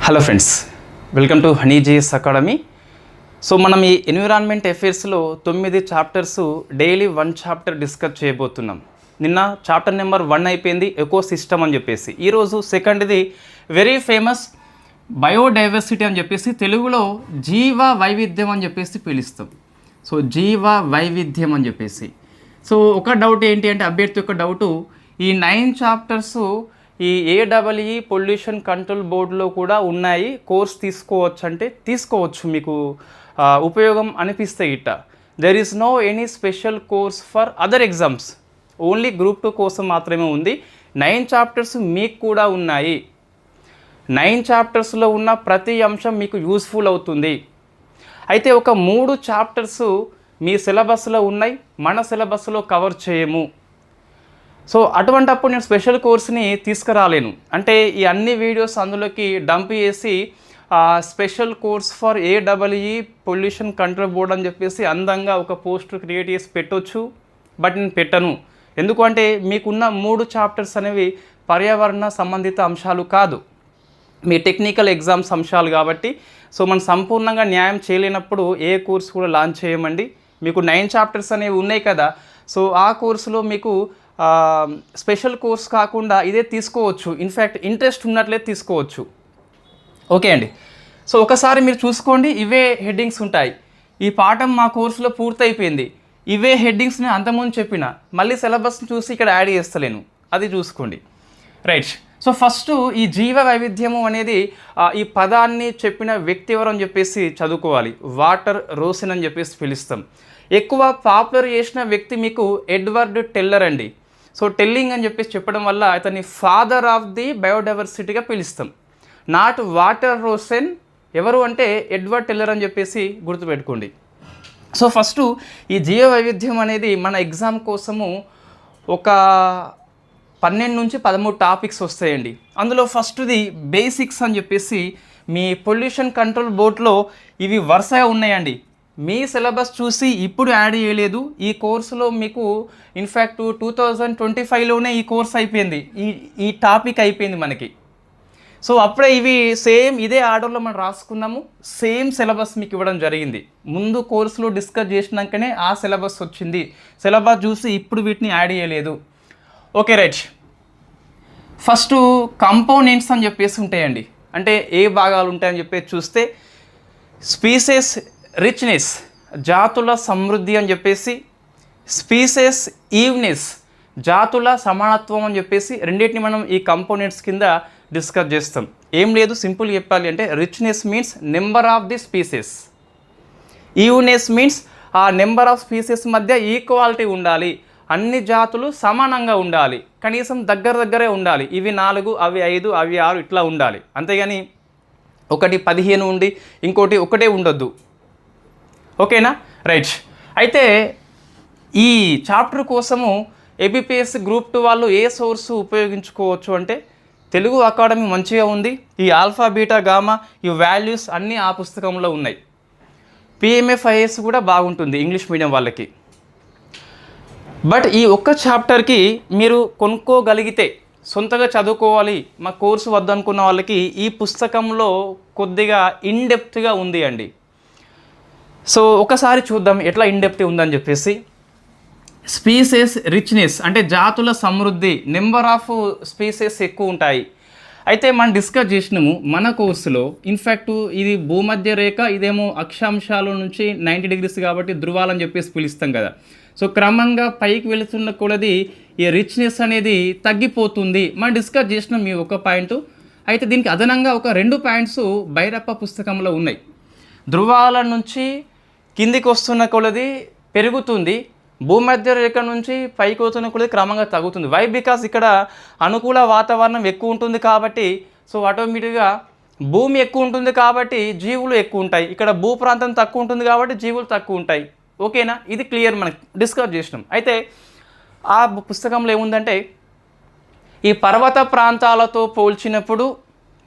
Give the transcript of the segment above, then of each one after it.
Hello friends, welcome to Honey GS academy. So మనం ఈ environment అఫేర్స్లో 9 చాప్టర్స్ డైలీ 1 చాప్టర్ డిస్కస్ చేయబోతున్నాం. నిన్న చాప్టర్ నెంబర్ 1 అయిపోయింది, ఎకో సిస్టమ్ అని చెప్పేసి. ఈరోజు సెకండ్ది వెరీ ఫేమస్ బయోడైవర్సిటీ అని చెప్పేసి, తెలుగులో జీవ వైవిధ్యం అని చెప్పేసి పిలుస్తాం. సో జీవ వైవిధ్యం అని చెప్పేసి. సో ఒక డౌట్ ఏంటి అంటే, అభ్యర్థి యొక్క డౌటు, ఈ 9 చాప్టర్స్ ఈ ఏడబ్ల్యూఈ పొల్యూషన్ కంట్రోల్ బోర్డులో కూడా ఉన్నాయి, కోర్స్ తీసుకోవచ్చు అంటే తీసుకోవచ్చు, మీకు ఉపయోగం అనిపిస్తే ఇట్ట. There is no any special course for other exams, only group 2 కోసం మాత్రమే ఉంది. 9 చాప్టర్స్ మీకు కూడా ఉన్నాయి. 9 చాప్టర్స్లో ఉన్న ప్రతి అంశం మీకు యూస్ఫుల్ అవుతుంది. అయితే ఒక 3 చాప్టర్స్ మీ సిలబస్లో ఉన్నాయి, మన సిలబస్లో కవర్ చేయము. సో అటువంటప్పుడు నేను స్పెషల్ కోర్స్ని తీసుకురాలేను. అంటే ఈ అన్ని వీడియోస్ అందులోకి డంప్ చేసి special course for AWE pollution control board అని చెప్పేసి అందంగా ఒక పోస్ట్ క్రియేట్ చేసి పెట్టొచ్చు, బట్ నేను పెట్టను. ఎందుకంటే మీకున్న 3 చాప్టర్స్ అనేవి పర్యావరణ సంబంధిత అంశాలు కాదు, మీ టెక్నికల్ ఎగ్జామ్స్ అంశాలు కాబట్టి. సో మనం సంపూర్ణంగా న్యాయం చేయలేనప్పుడు ఏ కోర్స్ కూడా లాంచ్ చేయమండి. మీకు 9 చాప్టర్స్ అనేవి ఉన్నాయి కదా, సో ఆ కోర్సులో మీకు స్పెషల్ కోర్స్ కాకుండా ఇదే తీసుకోవచ్చు. ఇన్ఫ్యాక్ట్ ఇంట్రెస్ట్ ఉన్నట్లే తీసుకోవచ్చు. ఓకే అండి. సో ఒకసారి మీరు చూసుకోండి, ఇవే హెడ్డింగ్స్ ఉంటాయి. ఈ పాఠం మా కోర్సులో పూర్తయిపోయింది, ఇవే హెడ్డింగ్స్ నేను అంతకుముందు చెప్పిన, మళ్ళీ సిలబస్ని చూసి ఇక్కడ యాడ్ చేస్తలేను, అది చూసుకోండి. రైట్. సో ఫస్ట్ ఈ జీవ వైవిధ్యము అనేది ఈ పదాన్ని చెప్పిన వ్యక్తి ఎవరు అని చెప్పేసి చదువుకోవాలి. వాటర్ రోసిన్ అని చెప్పేసి పిలుస్తాం. ఎక్కువ పాపులర్ చేసిన వ్యక్తి మీకు ఎడ్వర్డ్ టెల్లర్ అండి. సో టెల్లింగ్ అని చెప్పేసి చెప్పడం వల్ల అతన్ని ఫాదర్ ఆఫ్ ది బయోడైవర్సిటీగా పిలుస్తాం. నాట్ వాటర్ రోసెన్, ఎవరు అంటే ఎడ్వర్డ్ టెల్లర్ అని చెప్పేసి గుర్తుపెట్టుకోండి. సో ఫస్ట్ ఈ జీవ వైవిధ్యం అనేది మన ఎగ్జామ్ కోసము ఒక 12 నుంచి 13 టాపిక్స్ వస్తాయండి. అందులో ఫస్ట్ది బేసిక్స్ అని చెప్పేసి మీ పొల్యూషన్ కంట్రోల్ బోర్డ్లో ఇవి వరుసగా ఉన్నాయండి. మీ సిలబస్ చూసి ఇప్పుడు యాడ్ చేయలేదు. ఈ కోర్సులో మీకు ఇన్ఫ్యాక్ట్ 2025లోనే ఈ కోర్స్ అయిపోయింది, ఈ టాపిక్ అయిపోయింది మనకి. సో అప్పుడే ఇవి సేమ్ ఇదే ఆర్డర్లో మనం రాసుకున్నాము, సేమ్ సిలబస్ మీకు ఇవ్వడం జరిగింది. ముందు కోర్సులో డిస్కస్ చేసినాకనే ఆ సిలబస్ వచ్చింది, సిలబస్ చూసి ఇప్పుడు వీటిని యాడ్ చేయలేదు. Okay right. ఫస్ట్ కంపోనెంట్స్ అని చెప్పేసి ఉంటాయండి. అంటే ఏ భాగాలు ఉంటాయని చెప్పేసి చూస్తే, స్పీసెస్ రిచ్నెస్, జాతుల సమృద్ధి అని చెప్పేసి, స్పీసెస్ ఈవ్నెస్, జాతుల సమానత్వం అని చెప్పేసి, రెండింటిని మనం ఈ కంపోనెంట్స్ కింద డిస్కస్ చేస్తాం. ఏం లేదు, సింపుల్ చెప్పాలి అంటే, richness means number of the species, evenness means ఆ నెంబర్ ఆఫ్ స్పీసెస్ మధ్య ఈక్వాలిటీ ఉండాలి, అన్ని జాతులు సమానంగా ఉండాలి, కనీసం దగ్గరే ఉండాలి. ఇవి 4, అవి 5, అవి 6 ఇట్లా ఉండాలి. అంతేగాని ఒకటి 15 ఉండి ఇంకోటి ఒకటే ఉండొద్దు. ఓకేనా? రైట్. అయితే ఈ చాప్టర్ కోసము ఏబిపిఎస్ గ్రూప్ 2 వాళ్ళు ఏ సోర్సు ఉపయోగించుకోవచ్చు అంటే, తెలుగు అకాడమీ మంచిగా ఉంది. ఈ ఆల్ఫా బీటా గామా ఈ వాల్యూస్ అన్నీ ఆ పుస్తకంలో ఉన్నాయి. పిఎంఎఫ్ఐఎస్ కూడా బాగుంటుంది ఇంగ్లీష్ మీడియం వాళ్ళకి. బట్ ఈ ఒక్క చాప్టర్కి మీరు కొనుక్కోగలిగితే, సొంతగా చదువుకోవాలి మా కోర్సు వద్దనుకున్న వాళ్ళకి ఈ పుస్తకంలో కొద్దిగా ఇన్డెప్త్గా ఉంది అండి. సో ఒకసారి చూద్దాం ఎట్లా ఇన్డెప్త్ ఉందని చెప్పేసి. స్పీసెస్ రిచ్నెస్ అంటే జాతుల సమృద్ధి, నెంబర్ ఆఫ్ స్పీసెస్ ఎక్కువ ఉంటాయి. అయితే మనం డిస్కస్ చేసినాము మన కోర్సులో. ఇన్ఫ్యాక్ట్ ఇది భూమధ్య రేఖ, ఇదేమో అక్షాంశాల నుంచి 90 degrees కాబట్టి ధృవాలని చెప్పేసి పిలుస్తాం కదా. సో క్రమంగా పైకి వెళుతున్న కొలది ఈ రిచ్నెస్ అనేది తగ్గిపోతుంది. మనం డిస్కస్ చేసినాం ఈ ఒక పాయింట్. అయితే దీనికి అదనంగా ఒక 2 పాయింట్స్ భైరప్ప పుస్తకంలో ఉన్నాయి. ధృవాల నుంచి కిందికి వస్తున్న కొలది పెరుగుతుంది, భూమధ్య రేఖ నుంచి పైకి వస్తున్న కొలది క్రమంగా తగ్గుతుంది. వై? బికాస్ ఇక్కడ అనుకూల వాతావరణం ఎక్కువ ఉంటుంది కాబట్టి, సో ఆటోమేటిక్గా భూమి ఎక్కువ ఉంటుంది కాబట్టి జీవులు ఎక్కువ ఉంటాయి, ఇక్కడ భూ ప్రాంతం తక్కువ ఉంటుంది కాబట్టి జీవులు తక్కువ ఉంటాయి. ఓకేనా? ఇది క్లియర్, మనకి డిస్కస్ చేసినాం. అయితే ఆ పుస్తకంలో ఏముందంటే, ఈ పర్వత ప్రాంతాలతో పోల్చినప్పుడు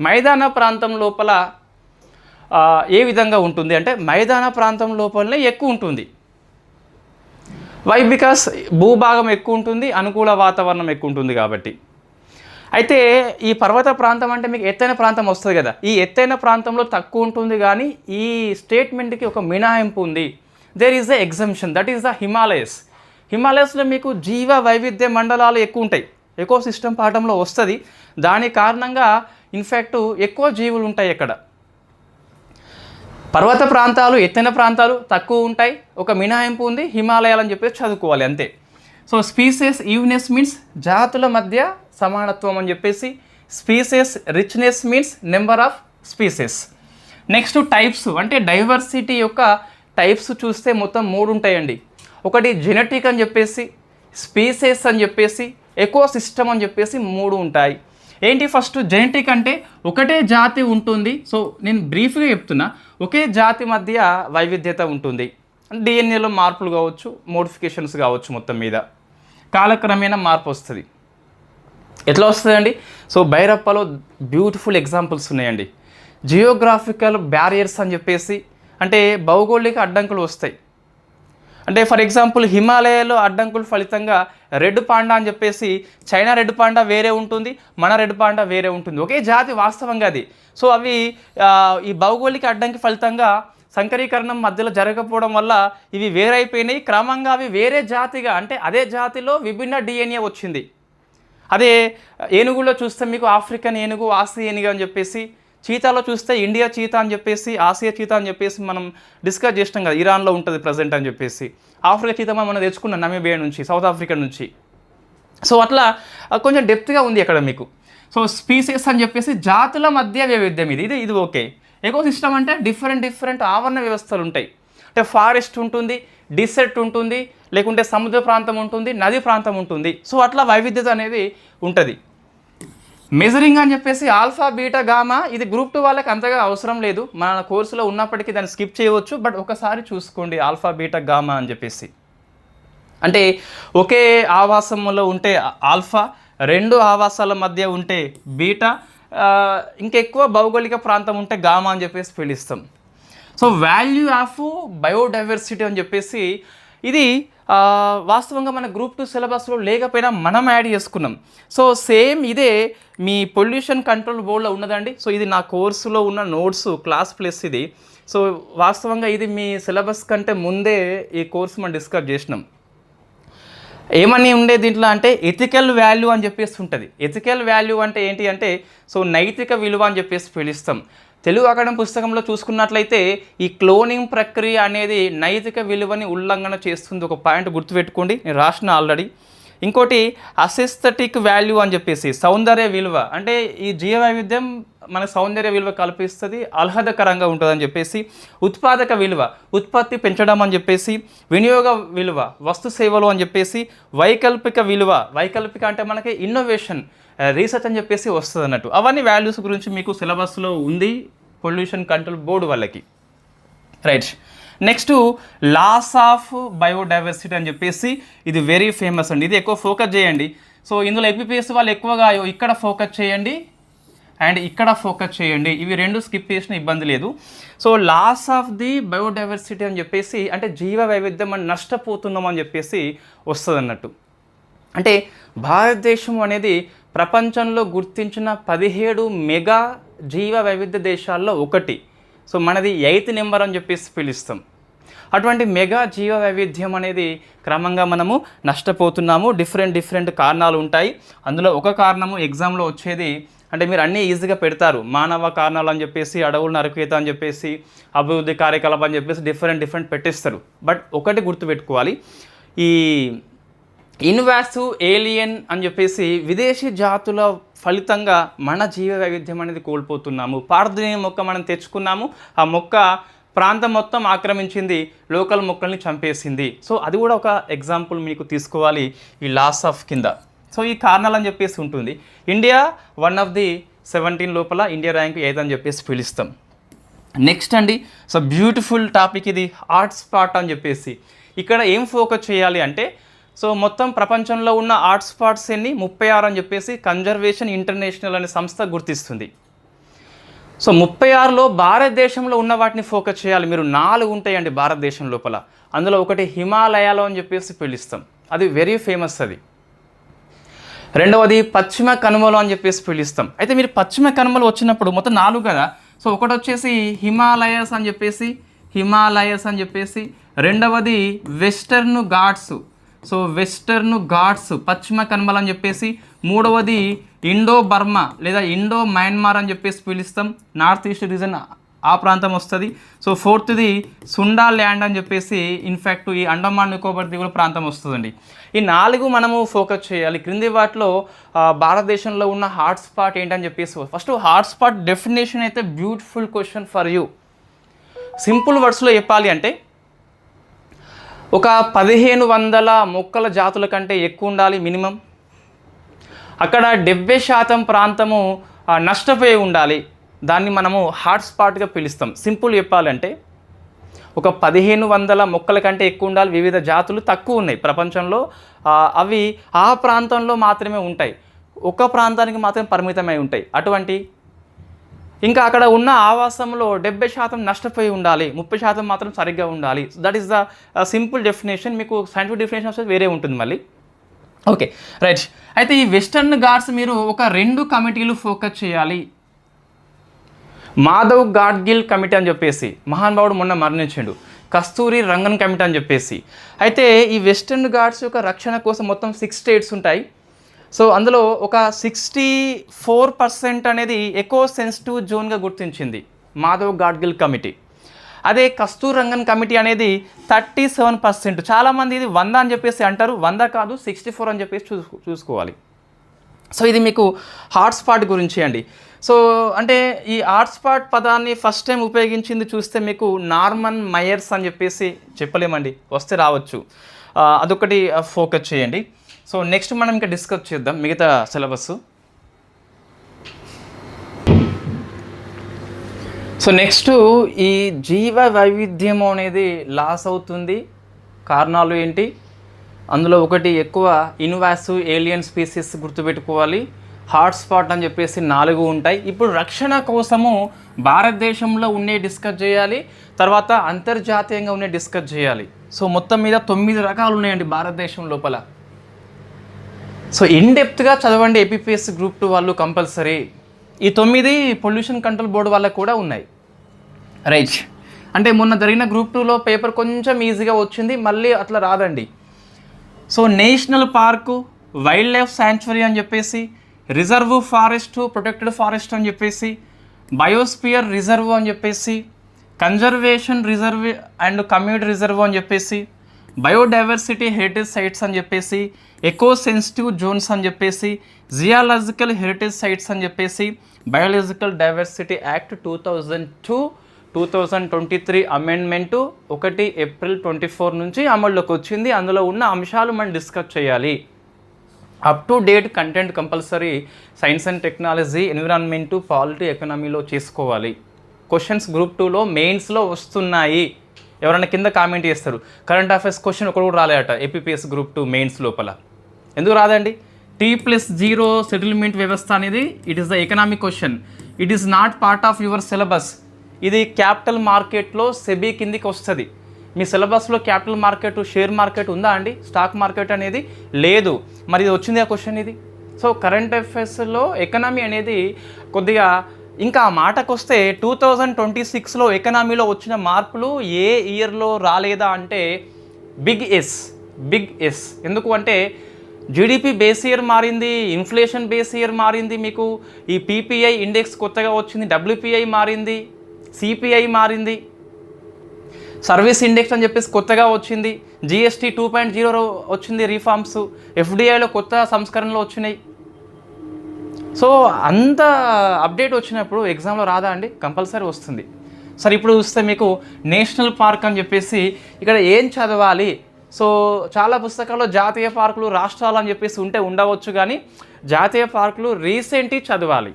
మైదాన ప్రాంతం లోపల ఏ విధంగా ఉంటుంది అంటే, మైదాన ప్రాంతం లోపలనే ఎక్కువ ఉంటుంది. వై? బికాస్ భూభాగం ఎక్కువ ఉంటుంది, అనుకూల వాతావరణం ఎక్కువ ఉంటుంది కాబట్టి. అయితే ఈ పర్వత ప్రాంతం అంటే మీకు ఎత్తైన ప్రాంతం వస్తుంది కదా, ఈ ఎత్తైన ప్రాంతంలో తక్కువ ఉంటుంది కానీ ఈ స్టేట్మెంట్కి ఒక మినహాయింపు ఉంది. There is the exemption, that is the Himalayas. హిమాలయస్లో మీకు జీవ వైవిధ్య మండలాలు ఎక్కువ ఉంటాయి, ఎకో సిస్టమ్ పాఠంలో వస్తుంది. దాని కారణంగా ఇన్ఫ్యాక్ట్ ఎక్కువ జీవులు ఉంటాయి అక్కడ. పర్వత ప్రాంతాలు ఎత్తైన ప్రాంతాలు తక్కువ ఉంటాయి, ఒక మినహాయింపు ఉంది హిమాలయాలు అని చెప్పేసి చదువుకోవాలి అంతే. సో స్పీసెస్ ఈవ్నెస్ మీన్స్ జాతుల మధ్య సమానత్వం అని చెప్పేసి, species richness means number of species. Next types అంటే డైవర్సిటీ యొక్క టైప్స్ చూస్తే మొత్తం 3 ఉంటాయండి. ఒకటి జెనెటిక్ అని చెప్పేసి, స్పీసెస్ అని చెప్పేసి, ఎకో సిస్టమ్ అని చెప్పేసి 3 ఉంటాయి. ఏంటి ఫస్ట్ జెనెటిక్ అంటే ఒకటే జాతి ఉంటుంది. సో నేను బ్రీఫ్గా చెప్తున్నా, ఒకే జాతి మధ్య వైవిధ్యత ఉంటుంది. డిఎన్ఏలో మార్పులు కావచ్చు, మోడిఫికేషన్స్ కావచ్చు, మొత్తం మీద కాలక్రమేణా మార్పు వస్తుంది. ఎట్లా వస్తుందండి? సో భైరప్పలో బ్యూటిఫుల్ ఎగ్జాంపుల్స్ ఉన్నాయండి. జియోగ్రాఫికల్ బ్యారియర్స్ అని చెప్పేసి, అంటే భౌగోళిక అడ్డంకులు వస్తాయి. అంటే ఫర్ ఎగ్జాంపుల్ హిమాలయాలో అడ్డంకుల ఫలితంగా రెడ్ పాండా అని చెప్పేసి, చైనా రెడ్ పాండా వేరే ఉంటుంది, మన రెడ్ పాండా వేరే ఉంటుంది, ఒకే జాతి వాస్తవంగా అది. సో అవి ఈ భౌగోళిక అడ్డంకి ఫలితంగా సంకరీకరణం మధ్యలో జరగకపోవడం వల్ల ఇవి వేరైపోయినాయి. క్రమంగా అవి వేరే జాతిగా, అంటే అదే జాతిలో విభిన్న డిఎన్ఏ వచ్చింది. అదే ఏనుగులో చూస్తే మీకు ఆఫ్రికన్ ఏనుగు, ఆసియా ఏనుగు అని చెప్పేసి, చీతాలో చూస్తే ఇండియా చీతా అని చెప్పేసి, ఆసియా చీతా అని చెప్పేసి మనం డిస్కస్ చేసినాం కదా, ఇరాన్లో ఉంటుంది ప్రజెంట్ అని చెప్పేసి. ఆఫ్రికా చీతా మనం తెచ్చుకున్నాం నమీబియా నుంచి, సౌత్ ఆఫ్రికా నుంచి. సో అట్లా కొంచెం డెప్త్గా ఉంది అక్కడ మీకు. సో స్పీసెస్ అని చెప్పేసి జాతుల మధ్య వైవిధ్యం ఇది ఓకే. ఎకో సిస్టమ్ అంటే డిఫరెంట్ ఆవరణ వ్యవస్థలు ఉంటాయి. అంటే ఫారెస్ట్ ఉంటుంది, డిసెర్ట్ ఉంటుంది, లేకుంటే సముద్ర ప్రాంతం ఉంటుంది, నది ప్రాంతం ఉంటుంది. సో అట్లా వైవిధ్యత అనేది ఉంటుంది. మెజరింగ్ అని చెప్పేసి ఆల్ఫా బీటా గామా, ఇది గ్రూప్ 2 వాళ్ళకి అంతగా అవసరం లేదు, మన కోర్సులో ఉన్నప్పటికీ దాన్ని స్కిప్ చేయవచ్చు. బట్ ఒకసారి చూసుకోండి ఆల్ఫా బీటా గామా అని చెప్పేసి. అంటే ఒకే ఆవాసంలో ఉంటే ఆల్ఫా, 2 ఆవాసాల మధ్య ఉంటే బీటా, ఇంకెక్కువ భౌగోళిక ప్రాంతం ఉంటే గామా అని చెప్పేసి పిలుస్తాం. సో వాల్యూ ఆఫ్ బయోడైవర్సిటీ అని చెప్పేసి, ఇది వాస్తవంగా మన గ్రూప్ 2 సిలబస్లో లేకపోయినా మనం యాడ్ చేసుకున్నాం. సో సేమ్ ఇదే మీ పొల్యూషన్ కంట్రోల్ బోర్డులో ఉన్నదండి. సో ఇది నా కోర్సులో ఉన్న నోట్స్ క్లాస్ ప్లస్ ఇది. సో వాస్తవంగా ఇది మీ సిలబస్ కంటే ముందే ఈ కోర్సు మనం డిస్కస్ చేసినాం. ఏమని ఉండే దీంట్లో అంటే ఎథికల్ వాల్యూ అని చెప్పేసి ఉంటుంది. ఎథికల్ వాల్యూ అంటే ఏంటి అంటే, సో నైతిక విలువ అని చెప్పేసి పిలుస్తాం. తెలుగు అకాడమీ పుస్తకంలో చూసుకున్నట్లయితే ఈ క్లోనింగ్ ప్రక్రియ అనేది నైతిక విలువని ఉల్లంఘన చేస్తుంది. ఒక పాయింట్ గుర్తుపెట్టుకోండి, నేను రాసిన ఆల్రెడీ. ఇంకోటి అసెస్థెటిక్ వాల్యూ అని చెప్పేసి, సౌందర్య విలువ. అంటే ఈ జీవ వైవిధ్యం మన సౌందర్య విలువ కల్పిస్తుంది, ఆహ్లాదకరంగా ఉంటుందని చెప్పేసి. ఉత్పాదక విలువ, ఉత్పత్తి పెంచడం అని చెప్పేసి. వినియోగ విలువ, వస్తు సేవలు అని చెప్పేసి. వైకల్పిక విలువ, వైకల్పిక అంటే మనకి ఇన్నోవేషన్, రీసెర్చ్ అని చెప్పేసి వస్తుంది అన్నట్టు. అవన్నీ వాల్యూస్ గురించి మీకు సిలబస్లో ఉంది పొల్యూషన్ కంట్రోల్ బోర్డు వాళ్ళకి. Right. Next loss of biodiversity అని చెప్పేసి, ఇది వెరీ ఫేమస్ అండి. ఇది ఎక్కువ ఫోకస్ చేయండి. సో ఇందులో ఏపీఎస్సీ వాళ్ళు ఎక్కువగా ఇక్కడ ఫోకస్ చేయండి అండ్ ఇక్కడ ఫోకస్ చేయండి, ఇవి 2 స్కిప్ చేసిన ఇబ్బంది లేదు. So loss of the biodiversity అని చెప్పేసి, అంటే జీవ వైవిధ్యం అని నష్టపోతున్నాం అని చెప్పేసి వస్తుంది అన్నట్టు. అంటే భారతదేశం అనేది ప్రపంచంలో గుర్తించిన 17 మెగా జీవ వైవిధ్య దేశాల్లో ఒకటి. సో మనది 8th నెంబర్ అని చెప్పేసి పిలుస్తాం. అటువంటి మెగా జీవ వైవిధ్యం అనేది క్రమంగా మనము నష్టపోతున్నాము. డిఫరెంట్ కారణాలు ఉంటాయి. అందులో ఒక కారణము ఎగ్జామ్లో వచ్చేది, అంటే మీరు అన్నీ ఈజీగా పెడతారు, మానవ కారణాలు అని చెప్పేసి, అడవులు నరికేత అని చెప్పేసి, అభివృద్ధి కార్యకలాపం అని చెప్పేసి డిఫరెంట్ పెట్టేస్తారు. బట్ ఒకటి గుర్తుపెట్టుకోవాలి, ఈ ఇన్వాసివ్ ఏలియన్ అని చెప్పేసి విదేశీ జాతుల ఫలితంగా మన జీవ వైవిధ్యం అనేది కోల్పోతున్నాము. పార్ధనీయ మొక్క మనం తెచ్చుకున్నాము, ఆ మొక్క ప్రాంతం మొత్తం ఆక్రమించింది, లోకల్ మొక్కల్ని చంపేసింది. సో అది కూడా ఒక ఎగ్జాంపుల్ మీకు తీసుకోవాలి ఈ లాస్ ఆఫ్ కింద. సో ఈ కారణాలు అని చెప్పేసి ఉంటుంది. ఇండియా 1 of the 17 లోపల ఇండియా ర్యాంక్ 8 అని చెప్పేసి పిలుస్తాం. నెక్స్ట్ అండి, సో బ్యూటిఫుల్ టాపిక్ ఇది, హాట్ స్పాట్ అని చెప్పేసి. ఇక్కడ ఏం ఫోకస్ చేయాలి అంటే, సో మొత్తం ప్రపంచంలో ఉన్న హాట్ స్పాట్స్ ఎన్ని 36 అని చెప్పేసి కన్జర్వేషన్ ఇంటర్నేషనల్ అనే సంస్థ గుర్తిస్తుంది. సో 36లో భారతదేశంలో ఉన్న వాటిని ఫోకస్ చేయాలి. మీరు 4 ఉంటాయండి భారతదేశం లోపల. అందులో ఒకటి హిమాలయాలో అని చెప్పేసి పిలుస్తాం, అది వెరీ ఫేమస్. అది రెండవది పశ్చిమ కనుమలు అని చెప్పేసి పిలుస్తాం. అయితే మీరు పశ్చిమ కనుమలు వచ్చినప్పుడు మొత్తం 4 కదా. సో ఒకటి వచ్చేసి హిమాలయస్ అని చెప్పేసి, రెండవది western Ghats, so western Ghats పశ్చిమ కనుమలు అని చెప్పేసి, మూడవది ఇండో బర్మా లేదా ఇండో మయన్మార్ అని చెప్పేసి పిలుస్తాం, నార్త్ ఈస్ట్ రీజన్ ఆ ప్రాంతం వస్తుంది. సో ఫోర్త్ది సుండా ల్యాండ్ అని చెప్పేసి ఇన్ఫ్యాక్ట్ ఈ అండమాన్ నికోబార్ దీవుల ప్రాంతం వస్తుందండి. ఈ 4 మనము ఫోకస్ చేయాలి. క్రింది వాటిలో భారతదేశంలో ఉన్న హాట్స్పాట్ ఏంటని చెప్పేసి ఫస్ట్ హాట్స్పాట్ డెఫినేషన్ అయితే beautiful question for you. Simple వర్డ్స్లో చెప్పాలి అంటే ఒక 1500 మొక్కల జాతుల కంటే ఎక్కువ ఉండాలి మినిమం. అక్కడ 70% ప్రాంతము నష్టపోయి ఉండాలి. దాన్ని మనము హాట్స్పాట్గా పిలుస్తాం. సింపుల్ చెప్పాలంటే ఒక 1500 మొక్కల కంటే ఎక్కువ ఉండాలి. వివిధ జాతులు తక్కువ ఉన్నాయి ప్రపంచంలో, అవి ఆ ప్రాంతంలో మాత్రమే ఉంటాయి, ఒక ప్రాంతానికి మాత్రమే పరిమితమై ఉంటాయి అటువంటి. ఇంకా అక్కడ ఉన్న ఆవాసంలో 70% నష్టపోయి ఉండాలి, 30% మాత్రం సరిగ్గా ఉండాలి. That is the simple definition. మీకు సైంటిఫిక్ డెఫినేషన్ వస్తే వేరే ఉంటుంది మళ్ళీ. Okay right. అయితే ఈ వెస్టర్న్ ఘాట్స్ మీరు ఒక 2 కమిటీలు ఫోకస్ చేయాలి. మాధవ్ గాడ్గిల్ కమిటీ అని చెప్పేసి, మహానుభావుడు మొన్న మరణించాడు, కస్తూరి రంగన్ కమిటీ అని చెప్పేసి. అయితే ఈ వెస్టర్న్ ఘాట్స్ యొక్క రక్షణ కోసం మొత్తం 6 స్టేట్స్ ఉంటాయి. సో అందులో ఒక 64% అనేది ఎకో సెన్సిటివ్ జోన్గా గుర్తించింది మాధవ్ గాడ్గిల్ కమిటీ. అదే కస్తూరి రంగన్ కమిటీ అనేది 37%. చాలామంది ఇది 100 అని చెప్పేసి అంటారు, 100 కాదు 64 అని చెప్పేసి చూసుకోవాలి. సో ఇది మీకు హాట్స్పాట్ గురించి అండి. సో అంటే ఈ హాట్స్పాట్ పదాన్ని ఫస్ట్ టైం ఉపయోగించింది చూస్తే మీకు నార్మన్ మయర్స్ అని చెప్పేసి చెప్పలేమండి, వస్తే రావచ్చు. అదొకటి ఫోకస్ చేయండి. సో నెక్స్ట్ మనం ఇంకా డిస్కస్ చేద్దాం మిగతా సిలబస్. సో నెక్స్ట్ ఈ జీవ వైవిధ్యం అనేది లాస్ అవుతుంది, కారణాలు ఏంటి? అందులో ఒకటి ఎక్కువ ఇన్వాసివ్ ఏలియన్ స్పీసీస్ గుర్తుపెట్టుకోవాలి. హాట్స్పాట్ అని చెప్పేసి 4 ఉంటాయి. ఇప్పుడు రక్షణ కోసము భారతదేశంలో ఉండే డిస్కస్ చేయాలి, తర్వాత అంతర్జాతీయంగా ఉండే డిస్కస్ చేయాలి. సో మొత్తం మీద 9 రకాలు ఉన్నాయండి భారతదేశం లోపల. సో ఇన్డెప్త్గా చదవండి ఏపీపీఎస్సీ గ్రూప్ 2 వాళ్ళు కంపల్సరీ. ఈ 9 పొల్యూషన్ కంట్రోల్ బోర్డు వాళ్ళకు కూడా ఉన్నాయి. రైట్. అంటే మొన్న జరిగిన గ్రూప్ 2లో పేపర్ కొంచెం ఈజీగా వచ్చింది, మళ్ళీ అట్లా రాదండి. So national park, wild life sanctuary అని చెప్పేసి, రిజర్వ్ ఫారెస్ట్, ప్రొటెక్టెడ్ ఫారెస్ట్ అని చెప్పేసి, బయోస్పియర్ రిజర్వ్ అని చెప్పేసి, conservation reserve and community reserve అని చెప్పేసి, బయోడైవర్సిటీ హెరిటేజ్ సైట్స్ అని చెప్పేసి, ఎకో సెన్సిటివ్ జోన్స్ అని చెప్పేసి, జియాలజికల్ హెరిటేజ్ సైట్స్ అని చెప్పేసి, biological diversity act 2002 2023 amendment 1 April 24 నుంచి అమల్లోకి వచ్చింది. అందులో ఉన్న అంశాలు మనం డిస్కస్ చేయాలి. Up to date content compulsory science and technology, environment, polity, ఎకనామీలో చేసుకోవాలి. క్వశ్చన్స్ గ్రూప్ 2లో మెయిన్స్లో వస్తున్నాయి. ఎవరైనా కింద కామెంట్ చేస్తారు కరెంట్ అఫైర్స్ క్వశ్చన్ ఒకటి కూడా రాలేట ఏపీపీఎస్ గ్రూప్ 2 మెయిన్స్ లోపల. ఎందుకు రాదండి? T+0 సెటిల్మెంట్ వ్యవస్థ అనేది it is the economic question. It is not part of your syllabus. ఇది క్యాపిటల్ మార్కెట్లో సెబీ కిందికి వస్తుంది. మీ సిలబస్లో క్యాపిటల్ మార్కెట్, షేర్ మార్కెట్ ఉందా అండి? స్టాక్ మార్కెట్ అనేది లేదు. మరి ఇది వచ్చింది ఆ క్వశ్చన్ ఇది. సో కరెంట్ అఫైర్స్లో ఎకనామీ అనేది కొద్దిగా, ఇంకా ఆ మాటకు వస్తే 2026లో ఎకనామీలో వచ్చిన మార్పులు ఏ ఇయర్లో రాలేదా అంటే బిగ్ ఎస్. ఎందుకు అంటే జీడిపి బేస్ ఇయర్ మారింది, ఇన్ఫ్లేషన్ బేస్ ఇయర్ మారింది, మీకు ఈ పీపీఐ ఇండెక్స్ కొత్తగా వచ్చింది, డబ్ల్యూపీఐ మారింది, సిపిఐ మారింది, సర్వీస్ ఇండెక్స్ అని చెప్పేసి కొత్తగా వచ్చింది, జిఎస్టీ 2.0 వచ్చింది, రీఫార్మ్స్, ఎఫ్డిఐలో కొత్త సంస్కరణలు వచ్చినాయి. సో అంత అప్డేట్ వచ్చినప్పుడు ఎగ్జామ్లో రాదా అండి? కంపల్సరీ వస్తుంది. సరే ఇప్పుడు చూస్తే మీకు నేషనల్ పార్క్ అని చెప్పేసి ఇక్కడ ఏం చదవాలి? సో చాలా పుస్తకాల్లో జాతీయ పార్కులు, రాష్ట్రాలు అని చెప్పేసి ఉండవచ్చు, కానీ జాతీయ పార్కులు రీసెంట్గా చదవాలి.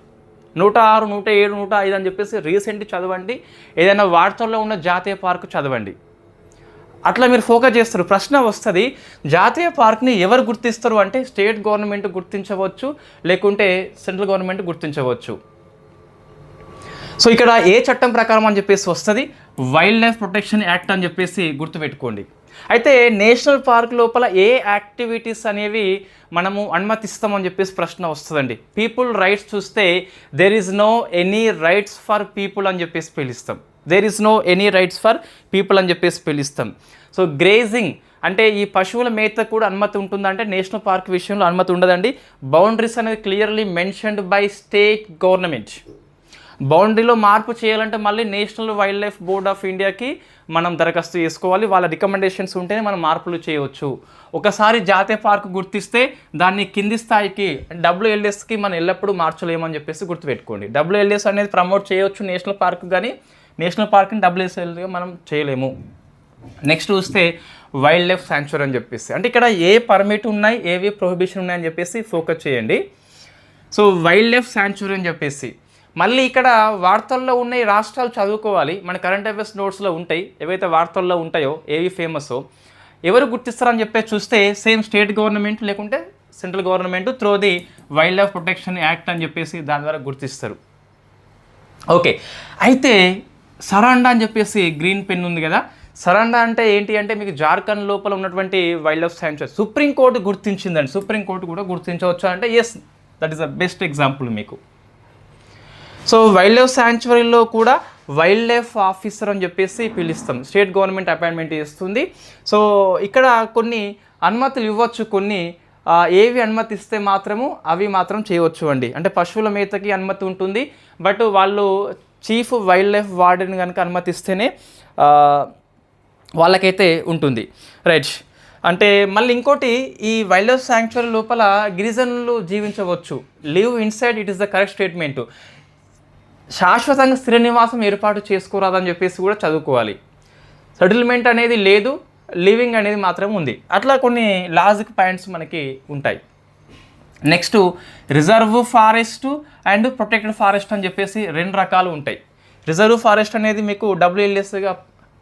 106, 107, 105 అని చెప్పేసి రీసెంట్గా చదవండి. ఏదైనా వార్తల్లో ఉన్న జాతీయ పార్కు చదవండి. అట్లా మీరు ఫోకస్ చేస్తారు. ప్రశ్న వస్తుంది, జాతీయ పార్క్ని ఎవరు గుర్తిస్తారు అంటే స్టేట్ గవర్నమెంట్ గుర్తించవచ్చు, లేకుంటే సెంట్రల్ గవర్నమెంట్ గుర్తించవచ్చు. సో ఇక్కడ ఏ చట్టం ప్రకారం అని చెప్పేసి వస్తుంది? వైల్డ్ లైఫ్ ప్రొటెక్షన్ యాక్ట్ అని చెప్పేసి గుర్తుపెట్టుకోండి. అయితే నేషనల్ పార్క్ లోపల ఏ యాక్టివిటీస్ అనేవి మనము అనుమతిస్తామని చెప్పేసి ప్రశ్న వస్తుందండి. పీపుల్ రైట్స్ చూస్తే there is no any rights for people అని చెప్పేసి పిలుస్తాం. There is no any rights for people అని చెప్పేసి పిలుస్తాం. సో గ్రేజింగ్ అంటే ఈ పశువుల మేత కూడా అనుమతి ఉంటుందంటే నేషనల్ పార్క్ విషయంలో అనుమతి ఉండదండి. బౌండరీస్ అనేది clearly mentioned by state government. బౌండరీలో మార్పు చేయాలంటే మళ్ళీ national wildlife board of ఇండియాకి మనం దరఖాస్తు చేసుకోవాలి. వాళ్ళ రికమెండేషన్స్ ఉంటేనే మనం మార్పులు చేయవచ్చు. ఒకసారి జాతీయ పార్క్ గుర్తిస్తే దాన్ని కింది స్థాయికి WLSకి మనం ఎల్లప్పుడూ మార్చలేమని చెప్పేసి గుర్తుపెట్టుకోండి. WLS అనేది ప్రమోట్ చేయవచ్చు నేషనల్ పార్క్, కానీ నేషనల్ పార్క్ని WSLగా మనం చేయలేము. నెక్స్ట్ చూస్తే వైల్డ్ లైఫ్ శాంక్చురీ అని చెప్పేసి, అంటే ఇక్కడ ఏ పర్మిట్ ఉన్నాయి, ఏవి ప్రొహిబిషన్ ఉన్నాయని చెప్పేసి ఫోకస్ చేయండి. సో వైల్డ్ లైఫ్ శాంక్చురీ అని చెప్పేసి మళ్ళీ ఇక్కడ వార్తల్లో ఉన్న ఈ రాష్ట్రాలు చదువుకోవాలి. మన కరెంట్ అఫైర్స్ నోట్స్లో ఉంటాయి, ఏవైతే వార్తల్లో ఉంటాయో ఏవి ఫేమసో ఎవరు గుర్తిస్తారని చెప్పేసి చూస్తే సేమ్ స్టేట్ గవర్నమెంట్ లేకుంటే central government through the wild life protection act అని చెప్పేసి దాని ద్వారా గుర్తిస్తారు. ఓకే, అయితే సరాండా అని చెప్పేసి గ్రీన్ పెన్ ఉంది కదా. సరాండా అంటే ఏంటి అంటే మీకు జార్ఖండ్ లోపల ఉన్నటువంటి వైల్డ్ లైఫ్ శాంక్చురీ సుప్రీంకోర్టు గుర్తించిందండి. సుప్రీంకోర్టు కూడా గుర్తించవచ్చు అంటే yes, that is the best example మీకు. సో వైల్డ్ లైఫ్ శాంక్చురీలో కూడా వైల్డ్ లైఫ్ ఆఫీసర్ అని చెప్పేసి పిలుస్తాం. స్టేట్ గవర్నమెంట్ అపాయింట్మెంట్ చేస్తుంది. సో ఇక్కడ కొన్ని అనుమతులు ఇవ్వచ్చు, కొన్ని ఏవి అనుమతిస్తే మాత్రము అవి మాత్రం చేయవచ్చు అండి. అంటే పశువుల మేతకి అనుమతి ఉంటుంది, బట్ వాళ్ళు చీఫ్ వైల్డ్ లైఫ్ వార్డెన్ కనుక అనుమతిస్తేనే వాళ్ళకైతే ఉంటుంది. రైట్, అంటే మళ్ళీ ఇంకోటి ఈ వైల్డ్ లైఫ్ శాంక్చురీ లోపల గిరిజనులు జీవించవచ్చు. Live inside, it is the correct statement. శాశ్వతంగా స్థిర నివాసం ఏర్పాటు చేసుకోరాదని చెప్పేసి కూడా చదువుకోవాలి. సెటిల్మెంట్ అనేది లేదు, లివింగ్ అనేది మాత్రం ఉంది. అట్లా కొన్ని లాజిక్ పాయింట్స్ మనకి ఉంటాయి. Next reserve forest and protected forest అని చెప్పేసి రెండు రకాలు ఉంటాయి. రిజర్వ్ ఫారెస్ట్ అనేది మీకు WLSగా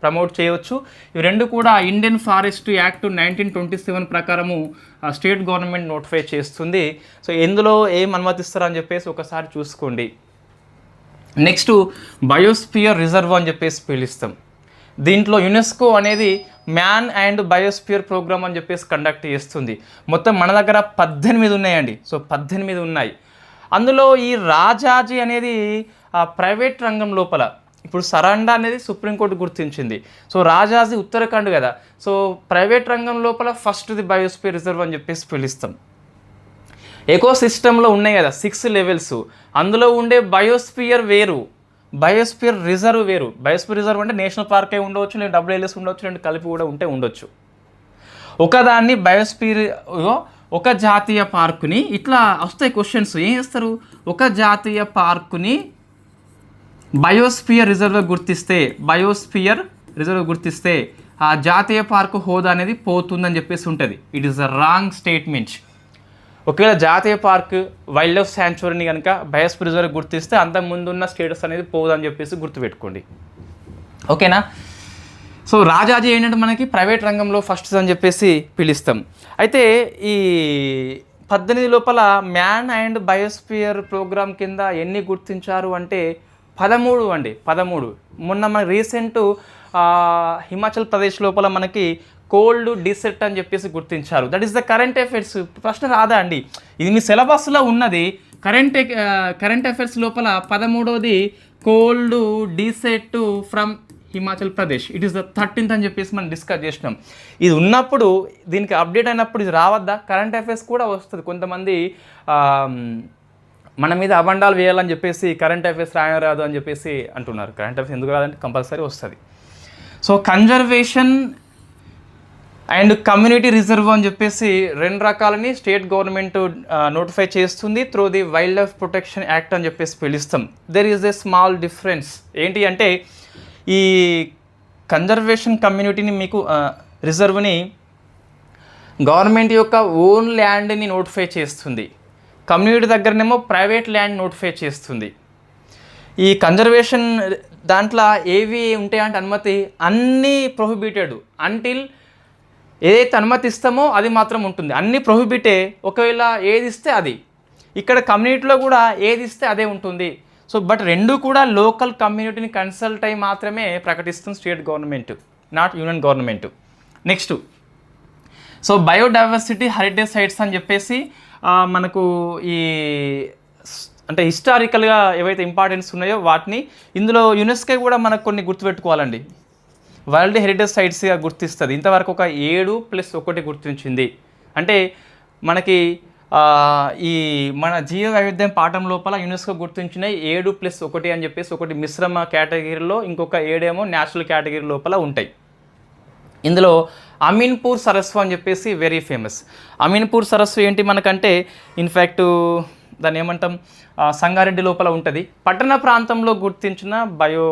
ప్రమోట్ చేయవచ్చు. ఇవి రెండు కూడా ఇండియన్ ఫారెస్ట్ యాక్ట్ 1927 ప్రకారము స్టేట్ గవర్నమెంట్ నోటిఫై చేస్తుంది. సో ఎందులో ఏం అనుమతిస్తారని చెప్పేసి ఒకసారి చూసుకోండి. నెక్స్ట్ బయోస్పియర్ రిజర్వ్ అని చెప్పేసి పిలుస్తాం. దీంట్లో యునెస్కో అనేది మ్యాన్ అండ్ బయోస్పియర్ ప్రోగ్రామ్ అని చెప్పేసి కండక్ట్ చేస్తుంది. మొత్తం మన దగ్గర 18 ఉన్నాయండి. సో 18 ఉన్నాయి. అందులో ఈ రాజాజీ అనేది ప్రైవేట్ రంగం లోపల, ఇప్పుడు సరాండా అనేది సుప్రీంకోర్టు గుర్తించింది. సో రాజాజీ ఉత్తరాఖండ్ కదా, సో ప్రైవేట్ రంగం లోపల ఫస్ట్ది బయోస్పియర్ రిజర్వ్ అని చెప్పేసి పిలుస్తాం. ఎకో సిస్టంలో ఉన్నాయి కదా 6 లెవెల్స్, అందులో ఉండే బయోస్పియర్ వేరు, బయోస్పియర్ రిజర్వ్ వేరు. బయోస్పియర్ రిజర్వ్ అంటే నేషనల్ పార్కే ఉండవచ్చు, లేదా WLS ఉండవచ్చు, రెండు కలిపి కూడా ఉండొచ్చు. ఒకదాన్ని బయోస్పియర్, ఒక జాతీయ పార్కుని, ఇట్లా వస్తాయి క్వశ్చన్స్. ఏం చేస్తారు, ఒక జాతీయ పార్కుని బయోస్పియర్ రిజర్వ్ గుర్తిస్తే, బయోస్పియర్ రిజర్వ్ గుర్తిస్తే ఆ జాతీయ పార్కు హోదా అనేది పోతుందని చెప్పేసి ఉంటుంది. It is a wrong statement. ఒకవేళ జాతీయ పార్క్ వైల్డ్ లైఫ్ శాంక్చురీని కనుక బయోస్పియర్ రిజర్వ్ గుర్తిస్తే అంత ముందున్న స్టేటస్ అనేది పోదని చెప్పేసి గుర్తుపెట్టుకోండి. ఓకేనా. సో రాజాజీ ఏంటంటే మనకి ప్రైవేట్ రంగంలో ఫస్ట్ అని చెప్పేసి పిలుస్తాం. అయితే ఈ 18 లోపల మ్యాన్ అండ్ బయోస్పియర్ ప్రోగ్రామ్ కింద ఎన్ని గుర్తించారు అంటే 13 అండి. 13. మొన్న మన రీసెంట్ హిమాచల్ ప్రదేశ్ లోపల మనకి కోల్డ్ డిసెట్ అని చెప్పేసి గుర్తించారు. That is the current affairs. ప్రశ్న రాదా అండి, ఇది మీ సిలబస్లో ఉన్నది. కరెంట్ అఫైర్స్ లోపల 13వది cold desert from Himachal Pradesh. It is the 13th అని చెప్పేసి మనం డిస్కస్ చేసినాం. ఇది ఉన్నప్పుడు, దీనికి అప్డేట్ అయినప్పుడు ఇది రావద్దా? కరెంట్ అఫైర్స్ కూడా వస్తుంది. కొంతమంది మన మీద అబండాలు వేయాలని చెప్పేసి కరెంట్ అఫైర్స్ రాయరాదు అని చెప్పేసి అంటున్నారు. కరెంట్ అఫైర్స్ ఎందుకు రాదంటే కంపల్సరీ వస్తుంది. So conservation and community reserve అని చెప్పేసి రెండు రకాలని స్టేట్ గవర్నమెంట్ నోటిఫై చేస్తుంది through the wild life protection act అని చెప్పేసి పిలుస్తాం. There is a small difference. ఏంటి అంటే ఈ కన్జర్వేషన్ కమ్యూనిటీని మీకు రిజర్వ్ని గవర్నమెంట్ యొక్క ఓన్ ల్యాండ్ని నోటిఫై చేస్తుంది. కమ్యూనిటీ దగ్గరనేమో ప్రైవేట్ ల్యాండ్ నోటిఫై చేస్తుంది. ఈ కన్జర్వేషన్ దాంట్లో ఏవి ఉంటాయంటే అనుమతి అన్నీ ప్రొహిబిటెడ్ అంటిల్ ఏదైతే అనుమతిస్తామో అది మాత్రం ఉంటుంది. అన్నీ ప్రొహిబిటే. ఒకవేళ ఏది ఇస్తే అది. ఇక్కడ కమ్యూనిటీలో కూడా ఏది ఇస్తే అదే ఉంటుంది. సో బట్ రెండు కూడా లోకల్ కమ్యూనిటీని కన్సల్ట్ అయ్యి మాత్రమే ప్రకటిస్తుంది state government, not union government. Next so biodiversity heritage sites అని చెప్పేసి మనకు ఈ అంటే హిస్టారికల్గా ఏవైతే ఇంపార్టెన్స్ ఉన్నాయో వాటిని ఇందులో యునెస్కో కూడా మనకు కొన్ని గుర్తుపెట్టుకోవాలండి. వరల్డ్ హెరిటేజ్ సైట్స్గా గుర్తిస్తుంది. ఇంతవరకు ఒక 7+1 గుర్తించింది. అంటే మనకి ఈ మన జీవ వైవిధ్యం పాఠం లోపల యునెస్కో గుర్తించిన 7+1 అని చెప్పేసి ఒకటి మిశ్రమ కేటగిరీలో, ఇంకొక 7 న్యాచురల్ కేటగిరీ లోపల ఉంటాయి. ఇందులో అమీన్పూర్ సరస్సు అని చెప్పేసి వెరీ ఫేమస్. అమీన్పూర్ సరస్సు ఏంటి మనకంటే ఇన్ఫ్యాక్ట్ దాన్ని ఏమంటాం, సంగారెడ్డి లోపల ఉంటుంది. పట్టణ ప్రాంతంలో గుర్తించిన బయో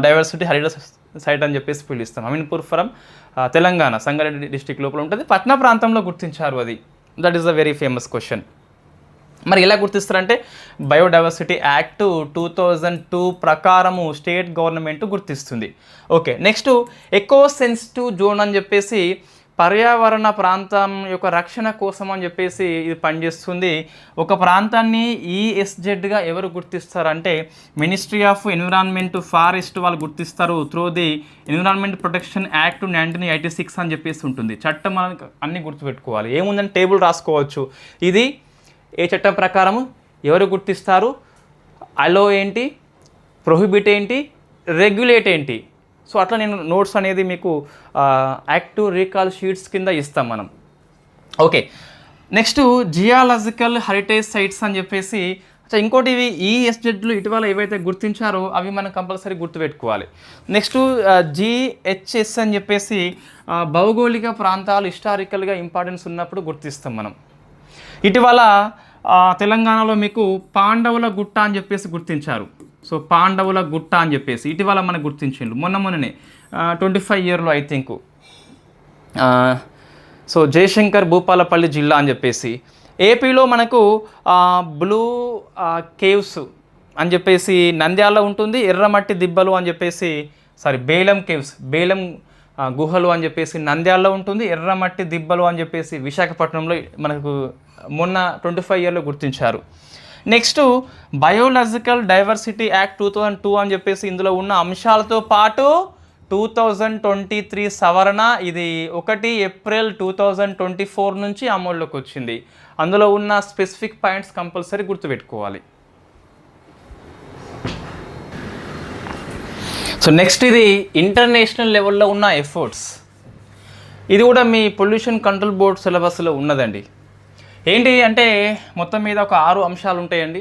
డైవర్సిటీ హెరిటేజ్ సైట్ అని చెప్పేసి పిలుస్తాం. అమీన్పూర్ ఫ్రమ్ తెలంగాణ, సంగారెడ్డి డిస్టిక్ లోపల ఉంటుంది. పట్టణ ప్రాంతంలో గుర్తించారు అది. That is a very famous question. మరి ఎలా గుర్తిస్తారంటే బయోడైవర్సిటీ యాక్ట్ 2002 ప్రకారము స్టేట్ గవర్నమెంట్ గుర్తిస్తుంది. Okay, next echo sensitive zone అని చెప్పేసి పర్యావరణ ప్రాంతం యొక్క రక్షణ కోసం అని చెప్పేసి ఇది పనిచేస్తుంది. ఒక ప్రాంతాన్ని ESZగా ఎవరు గుర్తిస్తారంటే మినిస్ట్రీ ఆఫ్ ఎన్విరాన్మెంట్ ఫారెస్ట్ వాళ్ళు గుర్తిస్తారు through the environment protection act 1986 అని చెప్పేసి ఉంటుంది. చట్టం అన్నీ గుర్తుపెట్టుకోవాలి. ఏముందని టేబుల్ రాసుకోవచ్చు. ఇది ఏ చట్టం ప్రకారము ఎవరు గుర్తిస్తారు, అలో ఏంటి, ప్రొహిబిట్ ఏంటి, రెగ్యులేట్ ఏంటి. సో అట్లా నేను నోట్స్ అనేది మీకు యాక్టివ్ రీకాల్ షీట్స్ కింద ఇస్తాం మనం. Okay, next geological heritage sites అని చెప్పేసి ఇంకోటి ఇవి ESZలు ఇటీవల ఏవైతే గుర్తించారో అవి మనం కంపల్సరీ గుర్తుపెట్టుకోవాలి. నెక్స్ట్ GHS అని చెప్పేసి భౌగోళిక ప్రాంతాలు హిస్టారికల్గా ఇంపార్టెన్స్ ఉన్నప్పుడు గుర్తిస్తాం మనం. ఇటీవల తెలంగాణలో మీకు పాండవుల గుట్ట అని చెప్పేసి గుర్తించారు. సో పాండవుల గుట్ట అని చెప్పేసి ఇటీవల మనకు గుర్తించిండ్రు మొన్ననే 25 ఇయర్లో I think. So Jayashankar Bhupalpally జిల్లా అని చెప్పేసి. ఏపీలో మనకు బ్లూ కేవ్స్ అని చెప్పేసి నంద్యాలలో ఉంటుంది. ఎర్రమట్టి దిబ్బలు అని చెప్పేసి బేలం కేవ్స్, బేలం గుహలు అని చెప్పేసి నంద్యాలలో ఉంటుంది. ఎర్రమట్టి దిబ్బలు అని చెప్పేసి విశాఖపట్నంలో మనకు మొన్న 25 ఇయర్లో గుర్తించారు. నెక్స్ట్ బయోలాజికల్ డైవర్సిటీ యాక్ట్ 2002 అని చెప్పేసి ఇందులో ఉన్న అంశాలతో పాటు 2023 సవరణ, ఇది 1 ఏప్రిల్ 2024 నుంచి అమల్లోకి వచ్చింది. అందులో ఉన్న స్పెసిఫిక్ పాయింట్స్ కంపల్సరీ గుర్తుపెట్టుకోవాలి. సో నెక్స్ట్ ఇది ఇంటర్నేషనల్ లెవెల్లో ఉన్న ఎఫర్ట్స్. ఇది కూడా మీ పొల్యూషన్ కంట్రోల్ బోర్డ్ సిలబస్లో ఉన్నదండి. ఏంటి అంటే మొత్తం మీద ఒక 6 అంశాలు ఉంటాయండి.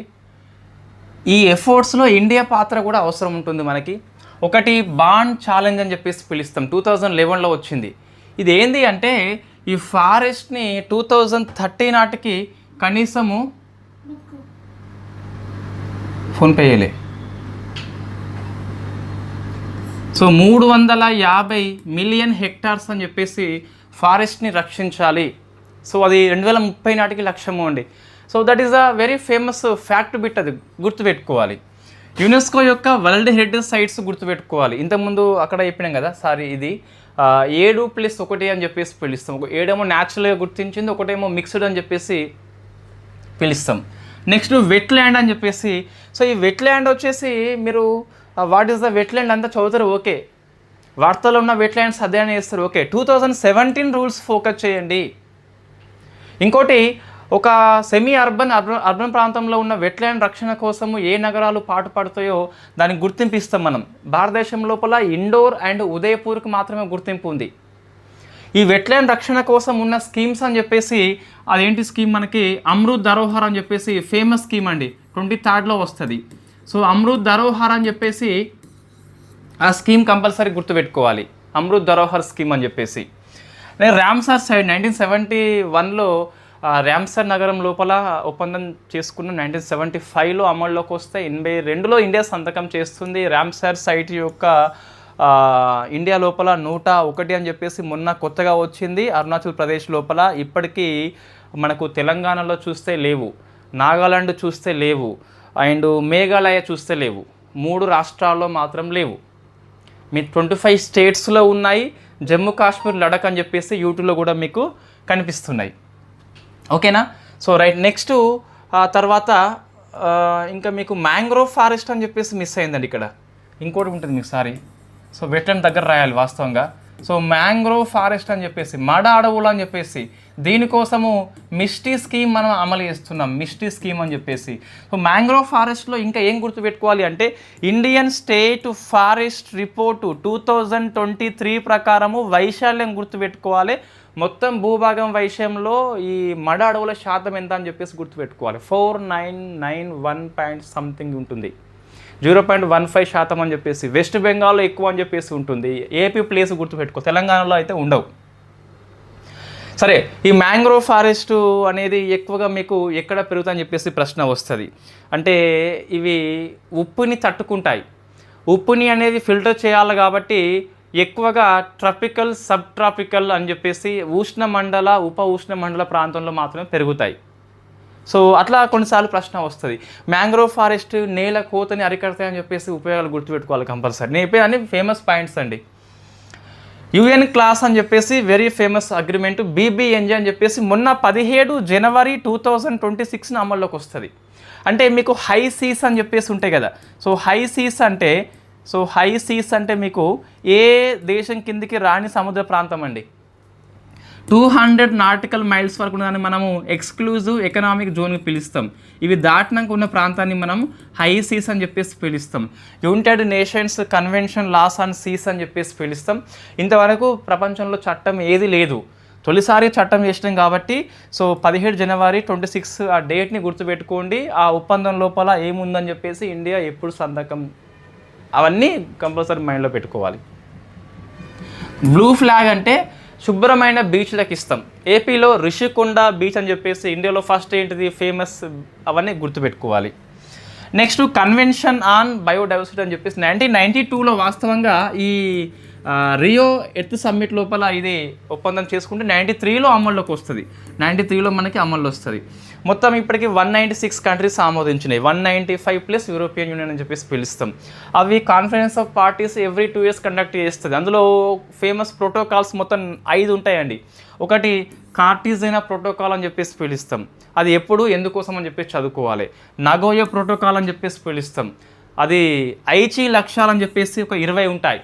ఈ ఎఫర్ట్స్లో ఇండియా పాత్ర కూడా అవసరం ఉంటుంది మనకి. ఒకటి బాండ్ ఛాలెంజ్ అని చెప్పేసి పిలుస్తాం, 2011లో వచ్చింది. ఇది ఏంది అంటే ఈ ఫారెస్ట్ని 2030 నాటికి కనీసము ఫోన్పే చేయలే. సో 350 మిలియన్ హెక్టార్స్ అని చెప్పేసి ఫారెస్ట్ని రక్షించాలి. సో అది 2030 నాటికి లక్ష్యము అండి. So that is a very famous fact bit, అది గుర్తుపెట్టుకోవాలి. యునెస్కో యొక్క వరల్డ్ హెరిటేజ్ సైట్స్ గుర్తుపెట్టుకోవాలి. ఇంతకుముందు అక్కడ చెప్పినాం కదా ఇది 7+1 అని చెప్పేసి పిలుస్తాం. 7 న్యాచురల్గా గుర్తించింది, ఒకటేమో మిక్స్డ్ అని చెప్పేసి పిలుస్తాం. నెక్స్ట్ వెట్ ల్యాండ్ అని చెప్పేసి. సో ఈ వెట్ ల్యాండ్ వచ్చేసి మీరు what is the wetland అంతా చదువుతారు, ఓకే. వార్తల్లో ఉన్న వెట్ ల్యాండ్స్ అధ్యయనం చేస్తారు, ఓకే. 2017 రూల్స్ ఫోకస్ చేయండి. ఇంకోటి ఒక సెమీ అర్బన్ ప్రాంతంలో ఉన్న వెట్లాండ్ రక్షణ కోసము ఏ నగరాలు పాటుపడతాయో దానికి గుర్తింపు ఇస్తాం మనం. భారతదేశం లోపల ఇండోర్ అండ్ ఉదయపూర్కి మాత్రమే గుర్తింపు ఉంది. ఈ వెట్లాండ్ రక్షణ కోసం ఉన్న స్కీమ్స్ అని చెప్పేసి అదేంటి స్కీమ్ మనకి అమృత్ ధరోహర్ అని చెప్పేసి ఫేమస్ స్కీమ్ అండి, 23rd వస్తుంది. సో అమృత్ ధరోహర్ అని చెప్పేసి ఆ స్కీమ్ కంపల్సరీ గుర్తుపెట్టుకోవాలి, అమృత్ ధరోహర్ స్కీమ్ అని చెప్పేసి. రామ్సార్ సైడ్ 1971లో రామ్సార్ నగరం లోపల ఒప్పందం చేసుకున్న 1975లో అమల్లోకి వస్తే 82లో ఇండియా సంతకం చేస్తుంది. రామ్సార్ సైట్ యొక్క ఇండియా లోపల 101 అని చెప్పేసి మొన్న కొత్తగా వచ్చింది. అరుణాచల్ ప్రదేశ్ లోపల ఇప్పటికీ మనకు తెలంగాణలో చూస్తే లేవు, నాగాలాండ్ చూస్తే లేవు, అండ్ మేఘాలయ చూస్తే లేవు. 3 రాష్ట్రాల్లో మాత్రం లేవు. మీ 25 స్టేట్స్లో ఉన్నాయి. జమ్మూ కాశ్మీర్, లడఖ్ అని చెప్పేసి యూట్యూబ్లో కూడా మీకు కనిపిస్తున్నాయి. ఓకేనా? సో రైట్, నెక్స్ట్ తర్వాత ఇంకా మీకు మ్యాంగ్రోవ్ ఫారెస్ట్ అని చెప్పేసి మిస్ అయిందండి. ఇక్కడ ఇంకోటి ఉంటుంది మీకు సో వెట్లాండ్ దగ్గర రాయాలి వాస్తవంగా. సో మ్యాంగ్రోవ్ ఫారెస్ట్ అని చెప్పేసి, మడ అడవులు అని చెప్పేసి, దీనికోసము మిస్టీ స్కీమ్ మనం అమలు చేస్తున్నాం, మిస్టీ స్కీమ్ అని చెప్పేసి. సో మ్యాంగ్రోవ్ ఫారెస్ట్లో ఇంకా ఏం గుర్తుపెట్టుకోవాలి అంటే, ఇండియన్ స్టేట్ ఫారెస్ట్ రిపోర్టు 2023 ప్రకారము వైశాల్యం గుర్తుపెట్టుకోవాలి. మొత్తం భూభాగం వైశాల్యంలో ఈ మడ అడవుల శాతం ఎంత అని చెప్పేసి గుర్తుపెట్టుకోవాలి. 4991 సంథింగ్ ఉంటుంది, 0.15% అని చెప్పేసి. వెస్ట్ బెంగాల్లో ఎక్కువ అని చెప్పేసి ఉంటుంది. ఏపీ ప్లేస్ గుర్తుపెట్టుకో, తెలంగాణలో అయితే ఉండవు. సరే, ఈ మ్యాంగ్రోవ్ ఫారెస్ట్ అనేది ఎక్కువగా మీకు ఎక్కడ పెరుగుతుందని చెప్పేసి ప్రశ్న వస్తుంది. అంటే ఇవి ఉప్పుని తట్టుకుంటాయి. ఉప్పుని అనేది ఫిల్టర్ చేయాలి కాబట్టి ఎక్కువగా ట్రాపికల్, సబ్ ట్రాపికల్ అని చెప్పేసి ఉష్ణమండల, ఉప ఉష్ణమండల ప్రాంతంలో మాత్రమే పెరుగుతాయి. సో అట్లా కొన్నిసార్లు ప్రశ్న వస్తుంది. మ్యాంగ్రోవ్ ఫారెస్ట్ నేల కోతని అరికడతాయని చెప్పేసి ఉపయోగాలు గుర్తుపెట్టుకోవాలి కంపల్సరీ. నేను అన్ని ఫేమస్ పాయింట్స్ అండి. యుఎన్ క్లాస్ అని చెప్పేసి వెరీ ఫేమస్ అగ్రిమెంట్, బీబీఎన్జే అని చెప్పేసి మొన్న 17 జనవరి 2026 అమల్లోకి వస్తుంది. అంటే మీకు హై సీస్ అని చెప్పేసి ఉంటాయి కదా. సో హై సీస్ అంటే మీకు ఏ దేశం కిందికి రాని సముద్ర ప్రాంతం అండి. 200 నాటికల్ మైల్స్ వరకు ఉన్నదాన్ని మనము ఎక్స్క్లూజివ్ ఎకనామిక్ జోన్కి పిలుస్తాం. ఇవి దాటినాక ఉన్న ప్రాంతాన్ని మనం హై సీస్ అని చెప్పేసి పిలుస్తాం. United Nations convention laws on seas అని చెప్పేసి పిలుస్తాం. ఇంతవరకు ప్రపంచంలో చట్టం ఏది లేదు, తొలిసారి చట్టం చేసినాం కాబట్టి. సో 17 జనవరి 26 ఆ డేట్ని గుర్తుపెట్టుకోండి. ఆ ఒప్పందం లోపల ఏముందని చెప్పేసి ఇండియా ఎప్పుడు సంతకం, అవన్నీ కంపల్సరీ మైండ్లో పెట్టుకోవాలి. బ్లూ ఫ్లాగ్ అంటే శుభ్రమైన బీచ్లకు ఇస్తాం. ఏపీలో రిషికొండ బీచ్ అని చెప్పేసి ఇండియాలో ఫస్ట్ ఏంటిది ఫేమస్, అవన్నీ గుర్తుపెట్టుకోవాలి. నెక్స్ట్ కన్వెన్షన్ ఆన్ బయోడైవర్సిటీ అని చెప్పేసి 1992లో వాస్తవంగా ఈ రియో ఎర్త్ సమ్మిట్ లోపల ఇది ఒప్పందం చేసుకుంటే 93లో అమల్లోకి వస్తుంది. 93లో మనకి అమల్లో వస్తుంది. మొత్తం ఇప్పటికి 196 కంట్రీస్ ఆమోదించినాయి. 195 ప్లస్ యూరోపియన్ యూనియన్ అని చెప్పేసి పిలుస్తాం. అవి conference of parties every 2 years conduct చేస్తుంది. అందులో ఫేమస్ ప్రోటోకాల్స్ మొత్తం 5 ఉంటాయండి. ఒకటి కార్టిజైనా ప్రోటోకాల్ అని చెప్పేసి పిలుస్తాం. అది ఎప్పుడు ఎందుకోసం అని చెప్పేసి చదువుకోవాలి. నగోయా ప్రోటోకాల్ అని చెప్పేసి పిలుస్తాం. అది ఐచి లక్ష్యాలు అని చెప్పేసి ఒక 20 ఉంటాయి.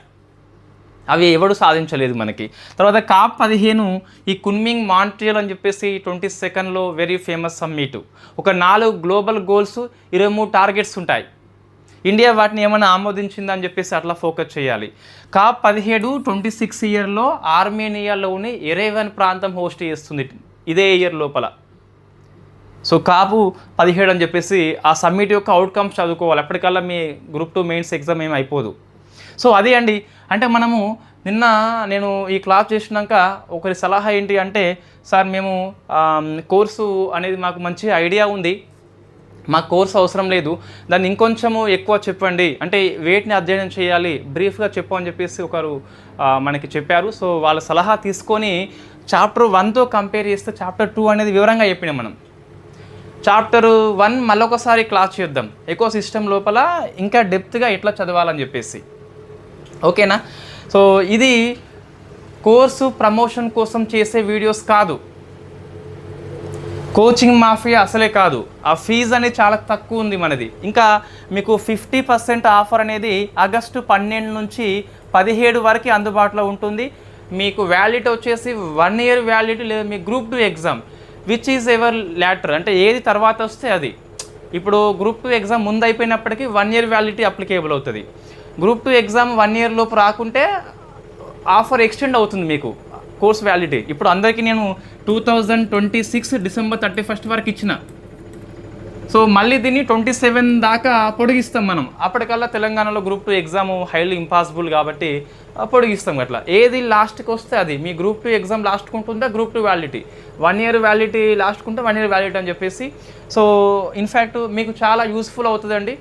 అవి ఎవడు సాధించలేదు మనకి. తర్వాత COP 15 ఈ కున్మింగ్ మాంట్రియల్ అని చెప్పేసి 22nd వెరీ ఫేమస్ సమ్మిట్. ఒక 4 గ్లోబల్ గోల్స్, 23 టార్గెట్స్ ఉంటాయి. ఇండియా వాటిని ఏమైనా ఆమోదించిందని చెప్పేసి అట్లా ఫోకస్ చేయాలి. COP 17 26 ఇయర్లో ఆర్మేనియాలోని ఎరెవన్ ప్రాంతం హోస్ట్ చేస్తుంది ఇదే ఇయర్ లోపల. సో COP 17 అని చెప్పేసి ఆ సమ్మిట్ యొక్క అవుట్కమ్స్ చదువుకోవాలి. అప్పటికల్లా మీ గ్రూప్ 2 మెయిన్స్ ఎగ్జామ్ ఏమి అయిపోదు. సో అది అండి. అంటే మనము నేను ఈ క్లాస్ చేసినాక ఒకరి సలహా ఏంటి అంటే, సార్ మేము కోర్సు అనేది మాకు మంచి ఐడియా ఉంది, మాకు కోర్సు అవసరం లేదు, దాన్ని ఇంకొంచెము ఎక్కువ చెప్పండి, అంటే వేటిని అధ్యయనం చేయాలి బ్రీఫ్గా చెప్పు అని చెప్పేసి ఒకరు మనకి చెప్పారు. సో వాళ్ళ సలహా తీసుకొని చాప్టర్ 1తో కంపేర్ చేస్తే చాప్టర్ 2 అనేది వివరంగా చెప్పినాం మనం. చాప్టర్ 1 మళ్ళొకసారి క్లాస్ చేద్దాం, ఎకో సిస్టమ్ లోపల ఇంకా డెప్త్గా ఎట్లా చదవాలని చెప్పేసి. ఓకేనా? సో ఇది కోర్సు ప్రమోషన్ కోసం చేసే వీడియోస్ కాదు, కోచింగ్ మాఫియా అసలే కాదు. ఆ ఫీజు అనేది చాలా తక్కువ ఉంది మనది. ఇంకా మీకు 50% ఆఫర్ అనేది ఆగస్టు 12 నుంచి 17 వరకు అందుబాటులో ఉంటుంది. మీకు వ్యాలిడిటీ వచ్చేసి 1 year వ్యాలిడిటీ, లేదా మీ group 2 exam which is ever later, అంటే ఏది తర్వాత వస్తే అది. ఇప్పుడు గ్రూప్ 2 ఎగ్జామ్ ముందు అయిపోయినప్పటికీ 1 year వ్యాలిడిటీ అప్లికేబుల్ అవుతుంది. గ్రూప్ 2 ఎగ్జామ్ 1 year లోపు రాకుంటే ఆఫర్ ఎక్స్టెండ్ అవుతుంది మీకు కోర్స్ వ్యాలిడిటీ. ఇప్పుడు అందరికీ నేను 2026 December 31 వరకు ఇచ్చిన. సో మళ్ళీ దీన్ని 27 దాకా పొడిగిస్తాం మనం. అప్పటికల్లా తెలంగాణలో గ్రూప్ 2 ఎగ్జామ్ హైలీ ఇంపాసిబుల్ కాబట్టి పొడిగిస్తాం. అట్లా ఏది లాస్ట్కి వస్తే అది. మీ గ్రూప్ 2 ఎగ్జామ్ లాస్ట్కి ఉంటుందా గ్రూప్ 2 వ్యాలిడిటీ, 1 year వ్యాలిడిటీ లాస్ట్కి ఉంటే 1 year వ్యాలిడిటీ అని చెప్పేసి. సో ఇన్ఫ్యాక్ట్ మీకు చాలా యూస్ఫుల్ అవుతుందండి.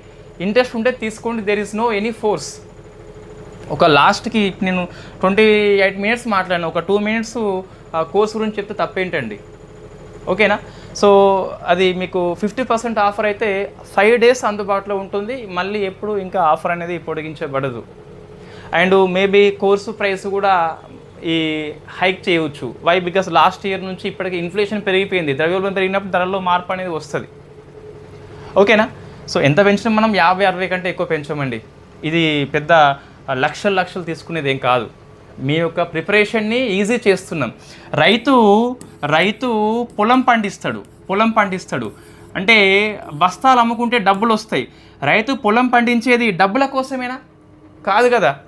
ఇంట్రెస్ట్ ఉంటే తీసుకోండి, there is no any force. ఒక లాస్ట్కి నేను 28 minutes మాట్లాడిన, ఒక 2 minutes కోర్స్ గురించి చెప్తే తప్పేంటండి. ఓకేనా? సో అది మీకు 50% ఆఫర్ అయితే 5 days అందుబాటులో ఉంటుంది. మళ్ళీ ఎప్పుడు ఇంకా ఆఫర్ అనేది పొడిగించబడదు. అండ్ మేబీ కోర్సు ప్రైస్ కూడా ఈ హైక్ చేయవచ్చు. వై? బికాస్ లాస్ట్ ఇయర్ నుంచి ఇప్పటికి ఇన్ఫ్లేషన్ పెరిగిపోయింది. ద్రవ్యోల్బణం పెరిగినప్పుడు ధరల్లో మార్పు అనేది వస్తుంది. ఓకేనా? సో ఎంత పెంచినా మనం 50-60 కంటే ఎక్కువ పెంచమండి. ఇది పెద్ద లక్షలు తీసుకునేది ఏం కాదు. మీ యొక్క ప్రిపరేషన్ని ఈజీ చేస్తున్నాం. రైతు పొలం పండిస్తాడు అంటే బస్తాలు అమ్ముకుంటే డబ్బులు వస్తాయి. రైతు పొలం పండించేది డబ్బుల కోసమేనా? కాదు కదా.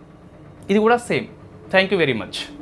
ఇది కూడా same. Thank you very much.